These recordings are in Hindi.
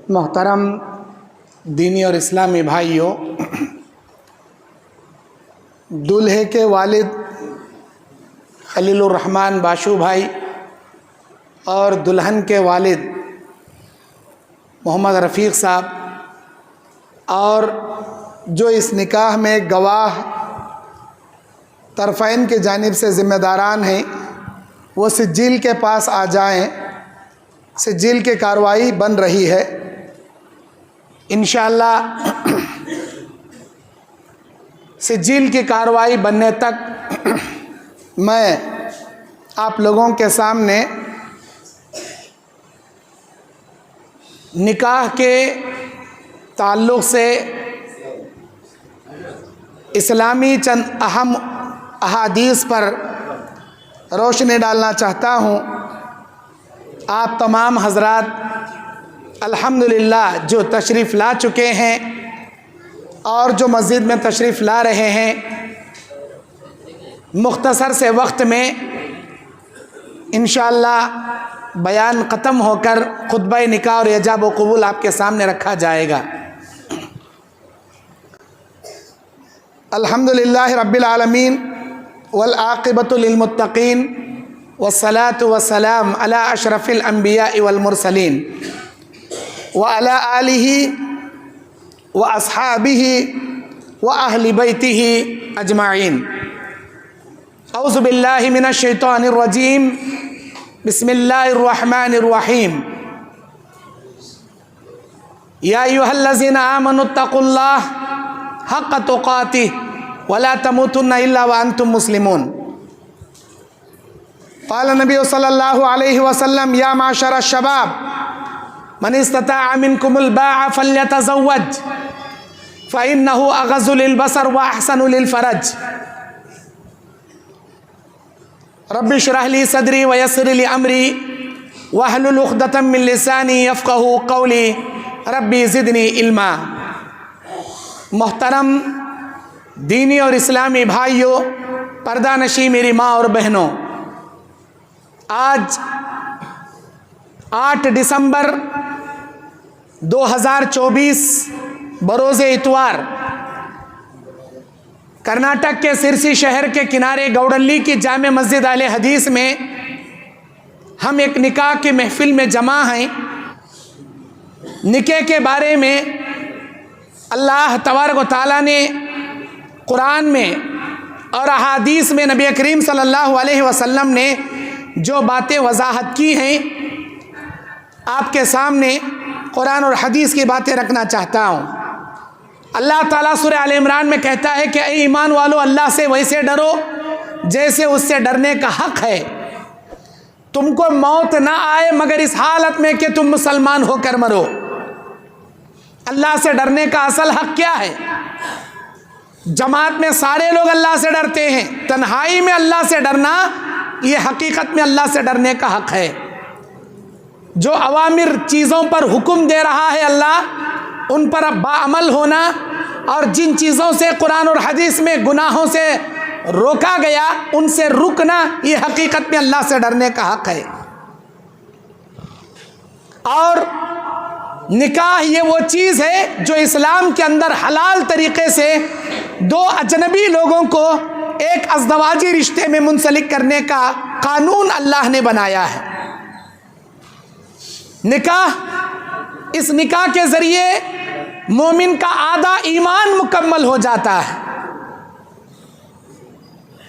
मोहतरम दीनी और इस्लामी भाइयों, दूल्हे के वालिद खलीलुर रहमान बाशु भाई और दुल्हन के वालिद मोहम्मद रफ़ीक साहब और जो इस निकाह में गवाह तरफ़ैन के जानिब से ज़िम्मेदारान हैं, वो सिज्जिल के पास आ जाएं। सिज्जिल की कार्रवाई बन रही है। इंशाअल्लाह सिज्जिल की कार्रवाई बनने तक मैं आप लोगों के सामने निकाह के ताल्लुक़ से इस्लामी चंद अहम अहादीस पर रोशनी डालना चाहता हूँ। आप तमाम हज़रात अल्हम्दुलिल्लाह जो तशरीफ़ ला चुके हैं और जो मस्जिद में तशरीफ़ ला रहे हैं, मुख्तसर से वक्त में इंशाअल्लाह बयान ख़त्म होकर खुतबा निकाह और इजाब व कबूल आपके सामने रखा जाएगा। अल्हम्दुलिल्लाह रब्बिल आलमीन वल आक़िबतु लिल मुत्तक़ीन वस्सलातु वस्सलाम अला अशरफिल अंबिया वल मुरसलीन व अला आलिहि व अस्हाबिहि व अहलि बैतिहि अजमाइन। औज़ु बिल्लाहि मिनश शैतानिर रजीम। बिस्मिल्लाहिर रहमानिर रहीम। या अय्युहल्लज़ीना आमनुत्तक़ुल्लाह हक़्क़ तुक़ातिह वला तमूतुन्ना इल्ला व अंतुम मुस्लिमून। क़ाल नबी सल्लल्लाहु अलैहि वसल्लम या माशर शबाब मन इस्तताअ मिनकुमुल बाअ फल्यतज़व्वज फ़इन्नहु अग़ज़्ज़ु लिलबसर व अहसनु लिलफ़रज। रब्बि इश्रह ली सदरी व यस्सिर ली अमरी वहलुल उक़दतम मिन लिसानी यफ़क़हू क़ौली रब्बि ज़िदनी इल्मा। मोहतरम दीनी और इस्लामी भाइयों, पर्दा नशी मेरी माँ और बहनों, आज 8 दिसंबर 2024 बरोज़े इतवार कर्नाटक के सिरसी शहर के किनारे गौडल्ली की जामे मस्जिद आले हदीस में हम एक निकाह की महफिल में जमा हैं। निकाह के बारे में अल्लाह तबारक व तआला ने कुरान में और अहादीस में नबी करीम सल्लल्लाहु अलैहि वसल्लम ने जो बातें वजाहत की हैं, आपके सामने कुरान और हदीस की बातें रखना चाहता हूँ। अल्लाह ताला सूरह आल इमरान में कहता है कि ऐ ईमान वालों, अल्लाह से वैसे डरो जैसे उससे डरने का हक़ है। तुमको मौत ना आए मगर इस हालत में कि तुम मुसलमान होकर मरो। अल्लाह से डरने का असल हक़ क्या है? जमात में सारे लोग अल्लाह से डरते हैं, तन्हाई में अल्लाह से डरना ये हकीकत में अल्लाह से डरने का हक़ है। जो अवामिर चीज़ों पर हुक्म दे रहा है अल्लाह, उन पर अब बाअमल होना, और जिन चीज़ों से कुरान और हदीस में गुनाहों से रोका गया उनसे रुकना, ये हकीकत में अल्लाह से डरने का हक़ है। और निकाह ये वो चीज़ है जो इस्लाम के अंदर हलाल तरीक़े से दो अजनबी लोगों को एक अज़दवाजी रिश्ते में मुंसलिक करने का कानून अल्लाह ने बनाया है। निकाह, इस निकाह के ज़रिए मोमिन का आधा ईमान मुकम्मल हो जाता है।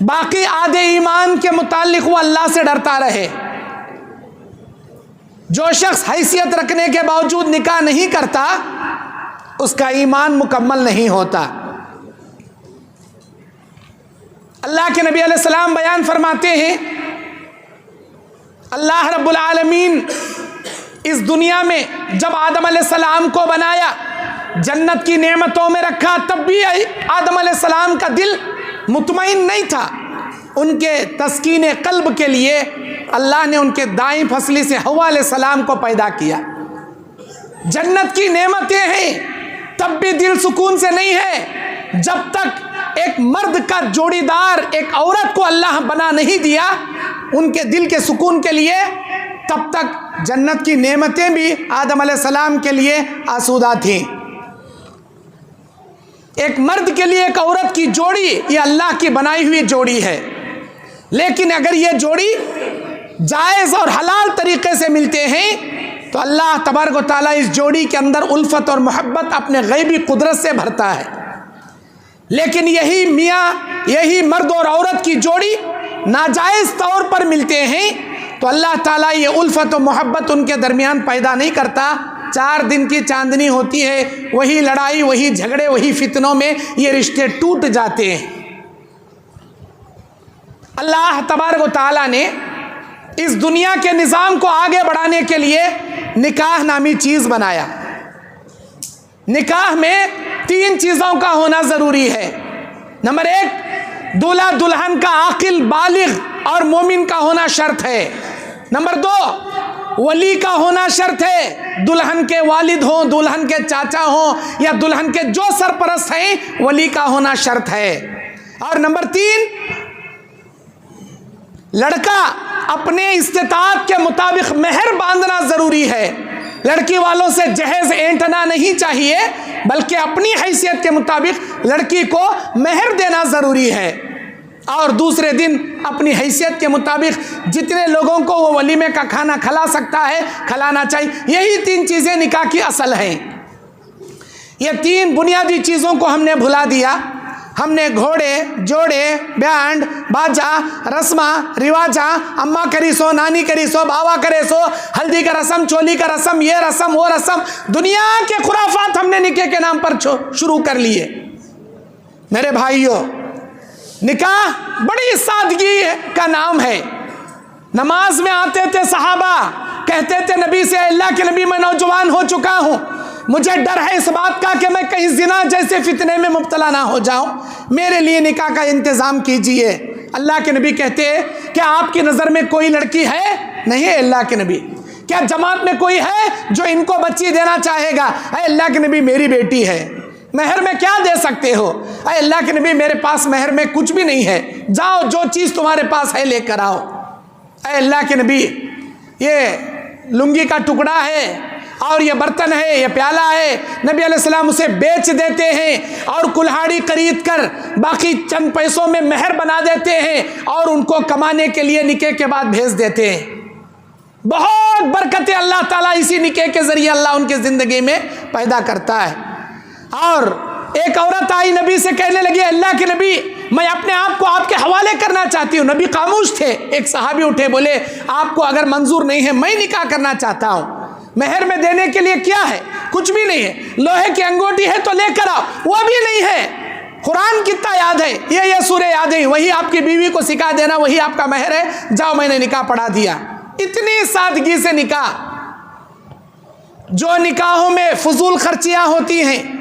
बाकी आधे ईमान के मुताल्लिक़ वो अल्लाह से डरता रहे। जो शख्स हैसियत रखने के बावजूद निकाह नहीं करता, उसका ईमान मुकम्मल नहीं होता। अल्लाह के नबी अलैहिस्सलाम बयान फरमाते हैं, अल्लाह रब्बुल आलमीन इस दुनिया में जब आदम अलैहिस्सलाम को बनाया, जन्नत की नेमतों में रखा, तब भी आदम अलैहिस्सलाम का दिल मुतमईन नहीं था। उनके तस्कीने कल्ब के लिए अल्लाह ने उनके दाईं फसली से हव्वा अलैहिस्सलाम को पैदा किया। जन्नत की नेमतें हैं, तब भी दिल सुकून से नहीं है जब तक एक मर्द का जोड़ीदार एक औरत को अल्लाह बना नहीं दिया। उनके दिल के सुकून के लिए तब तक जन्नत की नेमतें भी आदम अलैहिस्सलाम के लिए आसूदा थीं। एक मर्द के लिए एक औरत की जोड़ी ये अल्लाह की बनाई हुई जोड़ी है, लेकिन अगर ये जोड़ी जायज़ और हलाल तरीके से मिलते हैं तो अल्लाह तबारक व तआला इस जोड़ी के अंदर उल्फत और मोहब्बत अपने गैबी कुदरत से भरता है। लेकिन यही मियाँ, यही मर्द और औरत की जोड़ी नाजायज़ तौर पर मिलते हैं तो अल्लाह ताला ये उल्फत और मोहब्बत उनके दरमियान पैदा नहीं करता। 4 दिन की चांदनी होती है, वही लड़ाई, वही झगड़े, वही फितनों में ये रिश्ते टूट जाते हैं। अल्लाह तबारक व तआला ने इस दुनिया के निज़ाम को आगे बढ़ाने के लिए निकाह नामी चीज़ बनाया। निकाह में 3 चीज़ों का होना ज़रूरी है। नंबर 1, दूल्हा दुल्हन का आकिल, बालिग और मोमिन का होना शर्त है। नंबर 2, वली का होना शर्त है। दुल्हन के वालिद हों, दुल्हन के चाचा हों या दुल्हन के जो सरपरस्त हैं, वली का होना शर्त है। और नंबर 3, लड़का अपने इस्तिताअत के मुताबिक मेहर बांधना ज़रूरी है। लड़की वालों से जहेज ऐंठना नहीं चाहिए, बल्कि अपनी हैसियत के मुताबिक लड़की को मेहर देना ज़रूरी है। और दूसरे दिन अपनी हैसियत के मुताबिक जितने लोगों को वो वलीमे का खाना खिला सकता है खिलाना चाहिए। यही 3 चीज़ें निकाह की असल हैं। ये 3 बुनियादी चीज़ों को हमने भुला दिया। हमने घोड़े, जोड़े, बैंड, बाजा, रस्मा, रिवाजा, अम्मा करी सो, नानी करी सो, बाबा करे सो, हल्दी का रस्म, चोली का रस्म, ये रस्म, वो रस्म, दुनिया के खुराफात हमने निकाह के नाम पर शुरू कर लिए। मेरे भाइयों, निकाह बड़ी सादगी का नाम है। नमाज में आते थे सहाबा, कहते थे नबी से, अल्लाह के नबी मैं नौजवान हो चुका हूँ, मुझे डर है इस बात का कि मैं कहीं जिना जैसे फितने में मुब्तला ना हो जाऊं, मेरे लिए निकाह का इंतज़ाम कीजिए। अल्लाह के नबी कहते हैं क्या आपकी नज़र में कोई लड़की है? नहीं है अल्लाह के नबी। क्या जमात में कोई है जो इनको बच्ची देना चाहेगा? अल्लाह के नबी मेरी बेटी है। महर में क्या दे सकते हो? अल्लाह के नबी मेरे पास महर में कुछ भी नहीं है, जाओ जो चीज़ तुम्हारे पास है लेकर आओ। अल्लाह के नबी ये लुंगी का टुकड़ा है और ये बर्तन है, ये प्याला है, नबी अलैहिस्सलाम उसे बेच देते हैं और कुल्हाड़ी खरीद कर बाकी चंद पैसों में महर बना देते हैं और उनको कमाने के लिए निकाह के बाद भेज देते हैं। बहुत बरकतें अल्लाह ताला इसी निकाह के ज़रिए अल्लाह उनकी ज़िंदगी में पैदा करता है। और एक औरत आई नबी से कहने लगी, अल्लाह के नबी मैं अपने आप को आपके हवाले करना चाहती हूँ। नबी खामोश थे। एक सहाबी उठे, बोले आपको अगर मंजूर नहीं है मैं निकाह करना चाहता हूँ। महर में देने के लिए क्या है? कुछ भी नहीं है। लोहे की अंगूठी है तो लेकर आओ, वो भी नहीं है। कुरान कितना याद है, ये सूरह याद है, वही आपकी बीवी को सिखा देना, वही आपका महर है, जाओ मैंने निकाह पढ़ा दिया। इतनी सादगी से निकाह। जो निकाहों में फजूल खर्चियाँ होती हैं,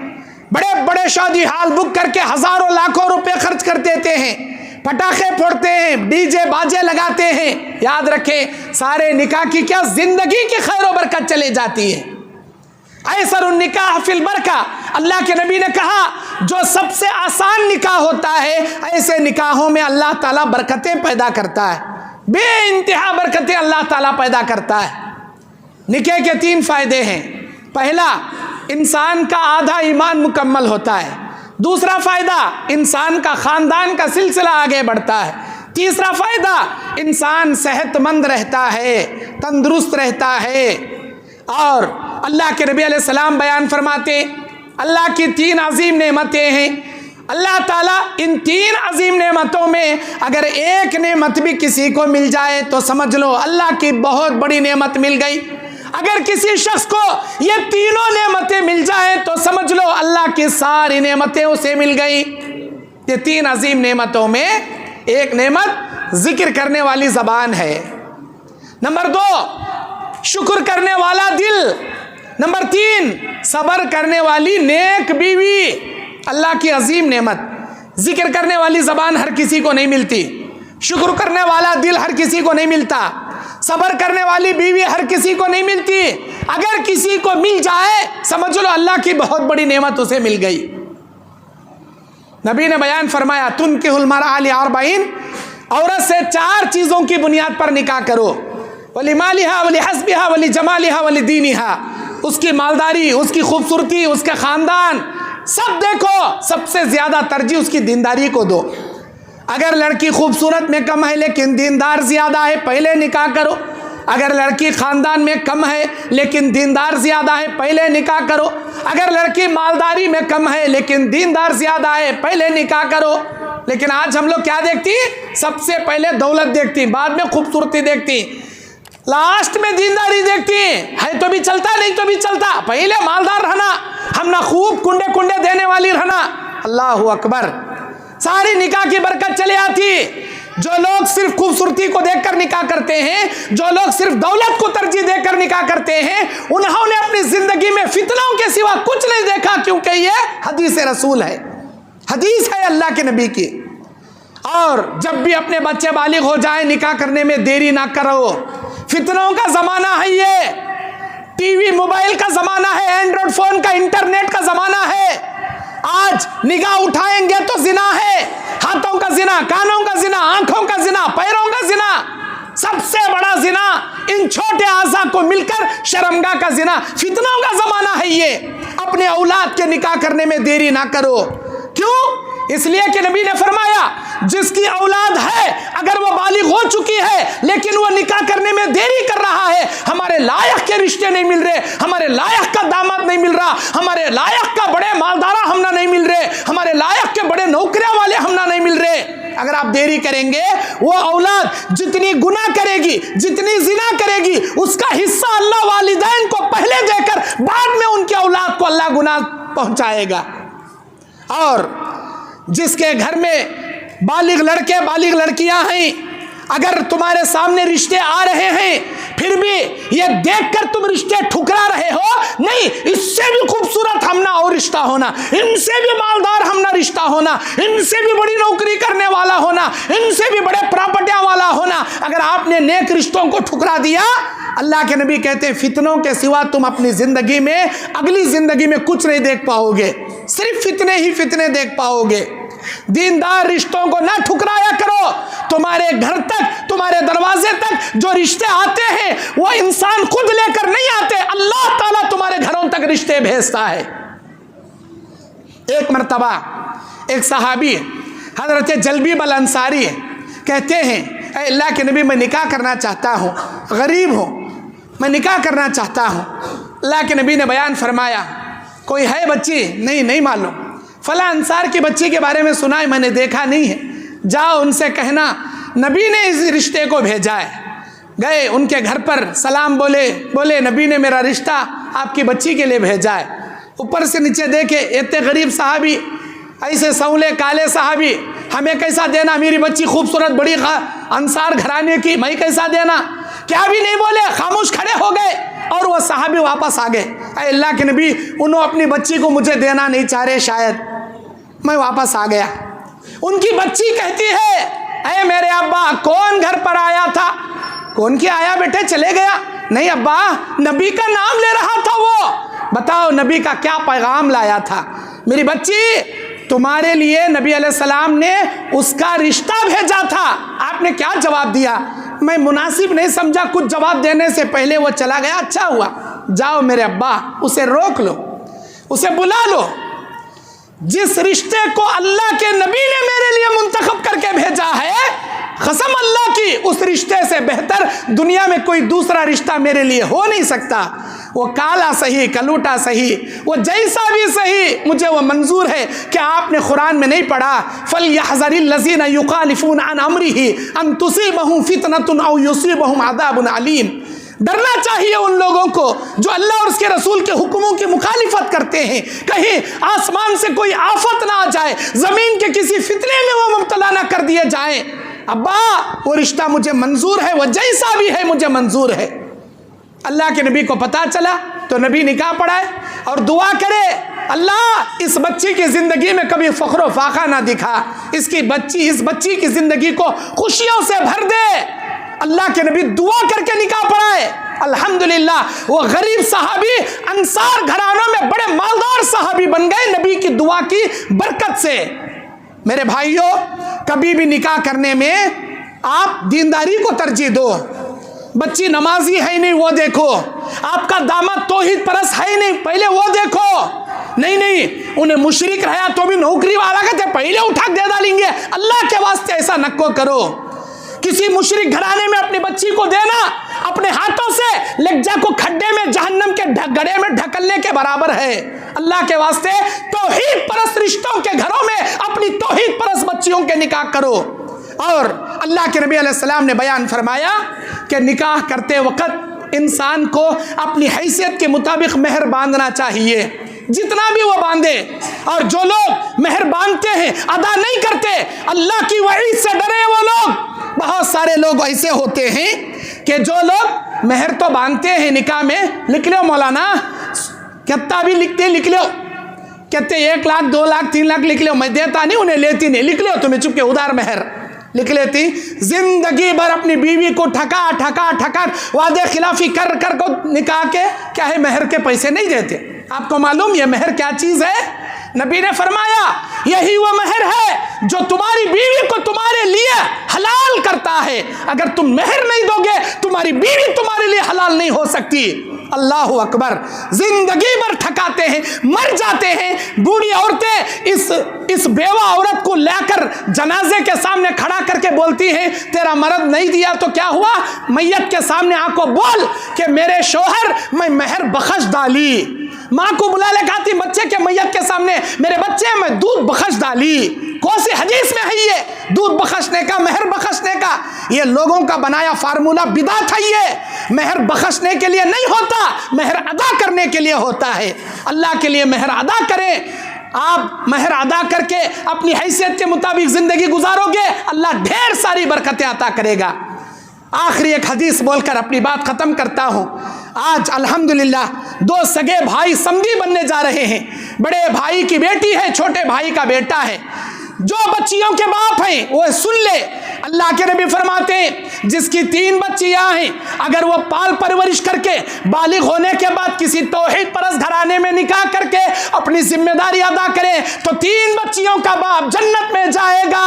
बड़े बड़े शादी हाल बुक करके हज़ारों लाखों रुपए खर्च कर देते हैं, पटाखे फोड़ते हैं, डीजे बाजे लगाते हैं, याद रखें सारे निकाह की क्या जिंदगी की खैर व बरकत चले जाती है। ऐसरुन निकाह फिल बरका, अल्लाह के नबी ने कहा जो सबसे आसान निकाह होता है ऐसे निकाहों में अल्लाह ताला बरकतें पैदा करता है, बेइंतहा बरकतें अल्लाह ताला पैदा करता है। निकाह के 3 फायदे हैं। पहला, इंसान का आधा ईमान मुकम्मल होता है। दूसरा फ़ायदा, इंसान का ख़ानदान का सिलसिला आगे बढ़ता है। तीसरा फ़ायदा, इंसान सेहतमंद रहता है, तंदुरुस्त रहता है। और अल्लाह के नबी अलैहिस्सलाम बयान फरमाते, अल्लाह की 3 अजीम नेमतें हैं। अल्लाह ताला इन 3 अजीम नेमतों में अगर एक नेमत भी किसी को मिल जाए तो समझ लो अल्लाह की बहुत बड़ी नेमत मिल गई। अगर किसी शख्स को ये तीनों नेमतें मिल जाए तो समझ लो अल्लाह की सारी नेमतें उसे मिल गई। ये 3 अजीम नेमतों में एक नेमत जिक्र करने वाली ज़बान है। नंबर 2, शुक्र करने वाला दिल। नंबर 3, सब्र करने वाली नेक बीवी। अल्लाह की अजीम नेमत। जिक्र करने वाली ज़बान हर किसी को नहीं मिलती, शुक्र करने वाला दिल हर किसी को नहीं मिलता, सब्र करने वाली बीवी हर किसी को नहीं मिलती। अगर किसी को मिल जाए समझ लो अल्लाह की बहुत बड़ी नेमत उसे मिल गई। नबी ने बयान फरमाया, तुनकिहुल मरअ लिअरबईन, औरत से 4 चीज़ों की बुनियाद पर निकाह करो। वली मालिहा वली हस्बिहा वली जमालिहा वली दीनिहा, उसकी मालदारी, उसकी खूबसूरती, उसका ख़ानदान सब देखो, सबसे ज़्यादा तरजीह उसकी दीनदारी को दो। अगर लड़की खूबसूरत में कम है लेकिन दीनदार ज़्यादा है, पहले निकाह करो। अगर लड़की ख़ानदान में कम है लेकिन दीनदार ज़्यादा है, पहले निकाह करो। अगर लड़की मालदारी में कम है लेकिन दीनदार ज़्यादा है, पहले निकाह करो। लेकिन आज हम लोग क्या देखती? सबसे पहले दौलत देखती, बाद में खूबसूरती देखती, लास्ट में दीनदारी देखती है तो भी चलता, नहीं तो भी चलता। पहले मालदार रहना, हम ना खूब कुंडे कुंडे देने वाली रहना। अल्लाह अकबर, सारी निकाह की बरकत चले आती। जो लोग सिर्फ खूबसूरती को देखकर निकाह करते हैं, जो लोग सिर्फ दौलत को तरजीह देकर निकाह करते हैं, उन्होंने अपनी जिंदगी में फितनों के सिवा कुछ नहीं देखा, क्योंकि ये हदीस रसूल है, हदीस है अल्लाह के नबी की। और जब भी अपने बच्चे बालिग हो जाए, निकाह करने में देरी ना करो। फितनों का ज़माना है ये, टीवी मोबाइल का ज़माना है, एंड्रॉयड फ़ोन का, इंटरनेट का ज़माना है। आज निगाह उठाएंगे तो जिना है, हाथों का जिना, कानों का जिना, आंखों का जिना, पैरों का जिना, सबसे बड़ा जिना इन छोटे आज़ा को मिलकर शर्मगाह का जिना। फितनों का ज़माना है ये। अपने औलाद के निकाह करने में देरी ना करो। क्यों? इसलिए कि नबी ने फरमाया, जिसकी औलाद है, अगर वो बालिग हो चुकी है लेकिन वो निकाह करने में देरी कर रहा है, हमारे लायक के रिश्ते नहीं मिल रहे, हमारे लायक का दामाद नहीं मिल रहा, हमारे लायक का बड़े मालदारा हमना नहीं मिल रहे, हमारे लायक के बड़े नौकरियां वाले हमना नहीं मिल रहे। अगर आप देरी करेंगे, वो औलाद जितनी गुनाह करेगी, जितनी जिना करेगी, उसका हिस्सा अल्लाह वालिदैन को पहले देकर बाद में उनकी औलाद को अल्लाह गुनाह पहुंचाएगा। और जिसके घर में बालिग लड़के बालिग लड़कियां हैं, अगर तुम्हारे सामने रिश्ते आ रहे हैं फिर भी ये देखकर तुम रिश्ते ठुकरा रहे हो, नहीं इससे भी खूबसूरत हमना और रिश्ता होना, इनसे भी मालदार हमना रिश्ता होना, इनसे भी बड़ी नौकरी करने वाला होना, इनसे भी बड़े प्रॉपर्टियां वाला होना, अगर आपने नेक रिश्तों को ठुकरा दिया, अल्लाह के नबी कहते हैं फितनों के सिवा तुम अपनी जिंदगी में, अगली जिंदगी में कुछ नहीं देख पाओगे, सिर्फ फितने ही फितने देख पाओगे। दीनदार रिश्तों को ना ठुकराया करो। तुम्हारे घर तक, तुम्हारे दरवाजे तक जो रिश्ते आते हैं वो इंसान खुद लेकर नहीं आते, अल्लाह ताला तुम्हारे घरों तक रिश्ते भेजता है। एक मर्तबा एक सहाबी हजरत जलबीब अल अंसारी कहते हैं, ऐ अल्लाह के नबी, मैं निकाह करना चाहता हूँ, गरीब हूँ, मैं निकाह करना चाहता हूँ। अल्लाह के नबी ने बयान फरमाया, कोई है बच्ची? नहीं मालूम। फला अंसार की बच्ची के बारे में सुना है, मैंने देखा नहीं है, जाओ उनसे कहना नबी ने इस रिश्ते को भेजा है। गए उनके घर पर, सलाम बोले नबी ने मेरा रिश्ता आपकी बच्ची के लिए भेजा है। ऊपर से नीचे देखे, इतने गरीब साहबी, ऐसे सौले काले साहबी, हमें कैसा देना, मेरी बच्ची खूबसूरत बड़ी अंसार घराने की, मैं कैसा देना? क्या भी नहीं बोले, खामोश खड़े हो गए और वह साहबी वापस आ गए। अल्लाह के नबी, उन्होंने अपनी बच्ची को मुझे देना नहीं चाह रहे, शायद मैं वापस आ गया। उनकी बच्ची कहती है, अरे मेरे अब्बा, कौन घर पर आया था? कौन की आया बेटे, चले गया? नहीं अब्बा, नबी का नाम ले रहा था वो। बताओ नबी का क्या पैगाम लाया था? मेरी बच्ची, तुम्हारे लिए नबी अलैहिस्सलाम ने उसका रिश्ता भेजा था, आपने क्या जवाब दिया? मैं मुनासिब नहीं समझा, कुछ जवाब देने से पहले वो चला गया। अच्छा हुआ, जाओ मेरे अब्बा, उसे रोक लो, उसे बुला लो। जिस रिश्ते को अल्लाह के नबी ने मेरे लिए मुंतखब करके भेजा है, कसम अल्लाह की, उस रिश्ते से बेहतर दुनिया में कोई दूसरा रिश्ता मेरे लिए हो नहीं सकता। वो काला सही, कलूटा सही, वो जैसा भी सही, मुझे वो मंजूर है। क्या आपने कुरान में नहीं पढ़ा, फलयहज़रिल लज़ीना युखालिफून अन अम्रिही अन तुसीबहुम फितनतुन औ युसीबहुम अज़ाबुन अलीम। डरना चाहिए उन लोगों को जो अल्लाह और उसके रसूल के हुक्मों की मुखालिफत करते हैं, कहीं आसमान से कोई आफत ना आ जाए, ज़मीन के किसी फितने में वो मुब्तला ना कर दिए जाएं। अब्बा, वो रिश्ता मुझे मंजूर है, वो जैसा भी है मुझे मंजूर है। अल्लाह के नबी को पता चला तो नबी निकाह पढ़ाए और दुआ करे, अल्लाह इस बच्ची की ज़िंदगी में कभी फ़ख्र फाखा ना दिखा, इस बच्ची की ज़िंदगी को खुशियों से भर दे। अल्लाह के नबी दुआ करके निकाह पढ़ाए। अल्हम्दुलिल्लाह, वो गरीब सहाबी अंसार घरानों में बड़े मालदार सहाबी बन गए नबी की दुआ की बरकत से। मेरे भाइयों, कभी भी निकाह करने में आप दीनदारी को तरजीह दो। बच्ची नमाजी है ही नहीं वो देखो, आपका दामाद तौहीद परस्त है ही नहीं पहले वो देखो। नहीं, उन्हें मुशरिक रहा तो भी नौकरी वाला कहते पहले उठा दे डालेंगे। अल्लाह के वास्ते ऐसा नको करो। किसी मुशरिक घराने में अपनी बच्ची को देना अपने हाथों से लज्जा को खड्डे में जहन्नम के गड्ढे में ढकलने के बराबर है। अल्लाह के वास्ते तौहीद परस्त रिश्तों के घरों में अपनी तौहीद परस्त बच्चियों के निकाह करो। और अल्लाह के नबी अलैहिस्सलाम ने बयान फरमाया कि निकाह करते वक्त इंसान को अपनी हैसियत के मुताबिक मेहर बांधना चाहिए, जितना भी वो बांधे। और जो लोग मेहर बांधते हैं अदा नहीं करते, अल्लाह की वईद से डरे वो लोग। बहुत सारे लोग ऐसे होते हैं कि जो लोग मेहर तो बांधते हैं निकाह में, लिख लो मौलाना कितना भी लिखते लिख लो, कहते 1 लाख 2 लाख 3 लाख लिख लो, मैं देता नहीं उन्हें लेती नहीं, लिख लो तुम्हें चुपके उधार मेहर लिख लेती। जिंदगी भर अपनी बीवी को ठका वादे खिलाफी कर को निकाह के क्या है मेहर के पैसे नहीं देते। आपको मालूम ये मेहर क्या चीज है? नबी ने फरमाया यही वो मेहर है जो तुम्हारी बीवी को तुम्हारे लिए हलाल करता है। अगर तुम मेहर नहीं दोगे तुम्हारी बीवी तुम्हारे लिए हलाल नहीं हो सकती। अल्लाह अकबर। जिंदगी भर ठकाते हैं, मर जाते हैं। बूढ़ी औरतें इस बेवा औरत को लेकर जनाजे के सामने खड़ा करके बोलती हैं तेरा मर्द नहीं दिया तो क्या हुआ? मैयत के सामने आको बोल कि मेरे शोहर मैं मेहर बख्श डाली। माँ को बुला ले कहती बच्चे के मैयत के सामने मेरे बच्चे मैं दूध बख्श डाली। कौन सी हदीस में है ये दूध बख्शने का, मेहर बख्शने का? ये लोगों का बनाया फार्मूला बिदात है। ये मेहर बख्शने के लिए नहीं होता, मेहर अदा करने के लिए होता है। अल्लाह के लिए मेहर अदा करें। आप मेहर अदा करके अपनी हैसियत के मुताबिक जिंदगी गुजारोगे, अल्लाह ढेर सारी बरकतें अता करेगा। आखिरी एक हदीस बोलकर अपनी बात खत्म करता हूँ। आज अल्हम्दुलिल्लाह 2 सगे भाई समधी बनने जा रहे हैं। बड़े भाई की बेटी है, छोटे भाई का बेटा है। जो बच्चियों के बाप हैं वो सुन ले। अल्लाह के नबी फरमाते हैं जिसकी 3 बच्चियां हैं अगर वो पाल परवरिश करके बालिग होने के बाद किसी तौहीद परस्त घराने में निकाह करके अपनी जिम्मेदारी अदा करे तो 3 बच्चियों का बाप जन्नत में जाएगा।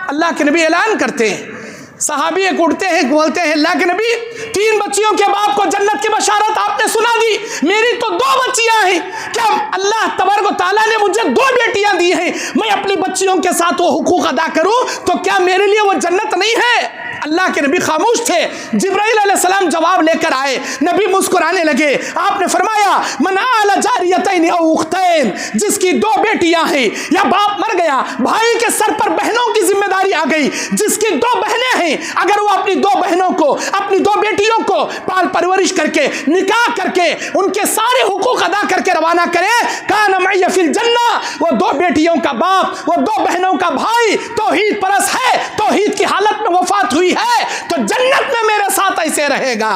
अल्लाह के नबी ऐलान करते हैं। सहाबी एक उठते हैं बोलते हैं अल्लाह के नबी 3 बच्चियों के बाप को जन्नत की बशारत आपने सुना दी, मेरी तो 2 बच्चियां हैं। क्या अल्लाह तबारक व तआला ने मुझे 2 बेटियां दी हैं, मैं अपनी बच्चियों के साथ वो हुकूक अदा करूं तो क्या मेरे लिए वो जन्नत नहीं है? अल्लाह के नबी खामोश थे। जिब्राइल अलैहिस्सलाम जवाब लेकर आए। नबी मुस्कुराने लगे। आपने फरमाया मन आला जारियतैन औ उख्तैन, जिसकी 2 बेटियां हैं या बाप मर गया, भाई के सर पर बहनों की जिम्मेदारी आ गई, जिसकी 2 बहनें हैं अगर वो अपनी 2 बहनों को अपनी 2 बेटियों को पाल परवरिश करके निकाह करके उनके सारे हुकूक अदा करके रवाना करे कान मइया फिल जन्ना, वो 2 बेटियों का बाप वो 2 बहनों का भाई तौहीद परस्त है, तौहीद की हालत में वफात हुई है तो जन्नत में मेरे साथ ऐसे रहेगा।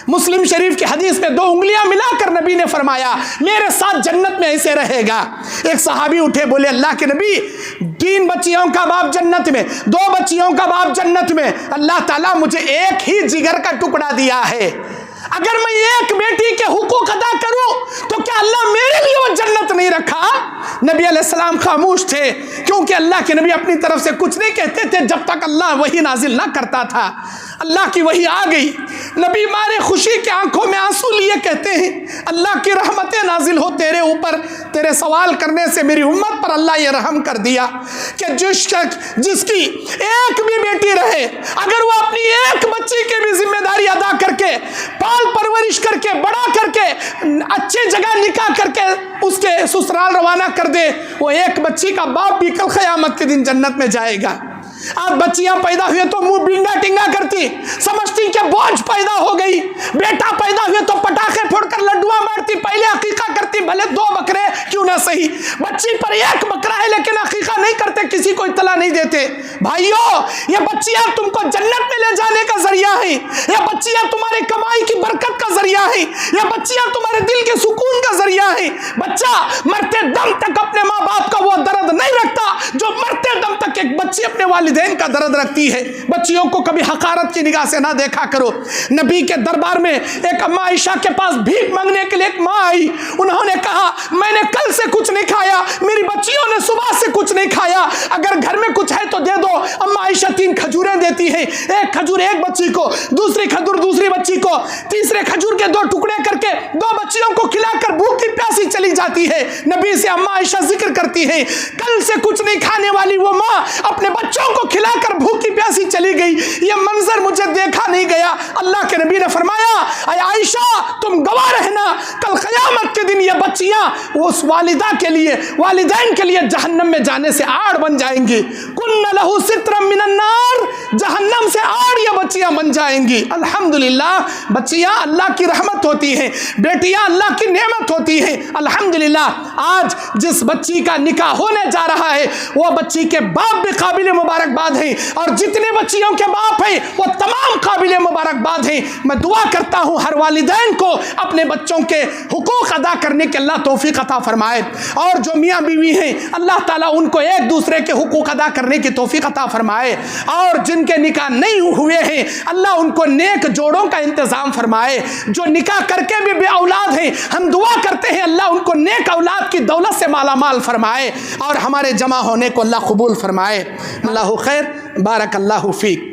मुस्लिम शरीफ की हदीस में 2 उंगलियां मिलाकर नबी ने फरमाया मेरे साथ जन्नत में ऐसे रहेगा। एक सहाबी उठे बोले अल्लाह के नबी 3 बच्चियों का बाप जन्नत में, 2 बच्चियों का बाप जन्नत में, अल्लाह ताला मुझे एक ही जिगर का टुकड़ा दिया है, अगर मैं एक बेटी के हुकूक अदा करूं तो क्या अल्लाह मेरे लिए वो जन्नत नहीं रखा? नबी अलैहिस्सलाम खामोश थे क्योंकि अल्लाह के नबी अपनी तरफ से कुछ नहीं कहते थे जब तक अल्लाह वही नाजिल ना करता था। अल्लाह की वही आ गई, नबी मारे खुशी के आंखों में आंसू लिए कहते हैं अल्लाह की रहमतें नाजिल हो तेरे ऊपर, तेरे सवाल करने से मेरी उम्मत पर अल्लाह ये रहम कर दिया कि जिसकी एक भी बेटी रहे अगर वो अपनी एक बच्ची की भी जिम्मेदारी अदा करके पाल परवरिश करके बड़ा करके अच्छी जगह निकाह करके उसके ससुराल रवाना कर दे, वो एक बच्ची का बाप भी कल क़यामत के दिन जन्नत में जाएगा। आज बच्चियां पैदा हुए तो मुंह बिंगा टिंगा करती, समझती कि बोझ पैदा हो गई। बेटा पैदा हुए तो पटाखे फोड़कर लड्डुआ मारती, पहले अकीका करती, भले 2 बकरे क्यों ना सही। बच्ची पर 1 बकरा है लेकिन अकीका नहीं करते, किसी को इत्तला नहीं देते। भाइयों ये बच्चियां तुमको जन्नत में ले जाने का जरिया है, ये बच्चियां तुम्हारे कमाई की बरकत का जरिया है, ये बच्चियां तुम्हारे दिल के सुकून का जरिया है। बच्चा मरते दम तक अपने माँ बाप का वो दर्द नहीं रखता जो मरते दम तक एक बच्ची अपने वालिदैन का दर्द रखती है। बच्चियों को कभी हकारत की निगाह से ना देखा करो। नबी के दरबार में एक अम्मा आयशा के पास भीख मांगने के लिए एक माँ आई। उन्होंने कहा मैंने कल से कुछ नहीं खाया, मेरी बच्चियों ने सुबह से कुछ नहीं खाया, अगर घर में कुछ है तो दे दो। अम्मा आयशा 3 खजूरें देती हैं, एक खजूर एक बच्ची को, दूसरी खजूर दूसरी बच्ची को, तीसरे खजूर के 2 टुकड़े करके 2 बच्चियों को खिलाकर भूखी प्यासी चली जाती है। नबी से अम्मा आयशा जिक्र करती है कल से कुछ नहीं खाने वाली वो माँ अपने बच्चों को खिलाकर भूखी प्यासी चली गई। ये मंजर मुझे देखा नहीं गया। अल्लाह के नबी ने फरमाया अय आयशा तुम गवाह रहना, कल क़यामत के दिन ये बच्चियां उस वालिदा के लिए, वालिदैन के लिए जहन्नम में जाने से आड़ बन जाएंगी। कुन्न लहू सित्रम मिनन नार, जहन्नम से आड़ ये बच्चियां बन जाएंगी। अल्हम्दुलिल्लाह बच्चियां अल्लाह की रहमत होती हैं, बेटियां अल्लाह की नेमत होती हैं। अल्हम्दुलिल्लाह आज जिस बच्ची का निकाह होने जा रहा है वो बच्ची के बाप भी काबिल मुबारकबाद हैं, और जितने बच्चियों के बाप हैं वो तमाम काबिल मुबारकबाद हैं। मैं दुआ करता हूँ हर वालिदैन को अपने बच्चों के हुकूक अदा करने के अल्लाह तौफीक अता फरमाए, और जो मियाँ बीवी हैं अल्लाह ताला उनको एक दूसरे के हुकूक अदा करने की तौफीक अता फरमाए, और जिनके निकाह नहीं हुए हैं अल्लाह उनको नेक जोड़ों का इंतज़ाम फरमाए। जो निकाह करके भी बे औलाद हैं हम दुआ करते हैं अल्लाह उनको नेक औलाद की दौलत से माला माल फरमाए, और हमारे जमा होने को अल्लाह कबूल फरमाए। अल्लाह खैर, बारक अल्लाह फीक।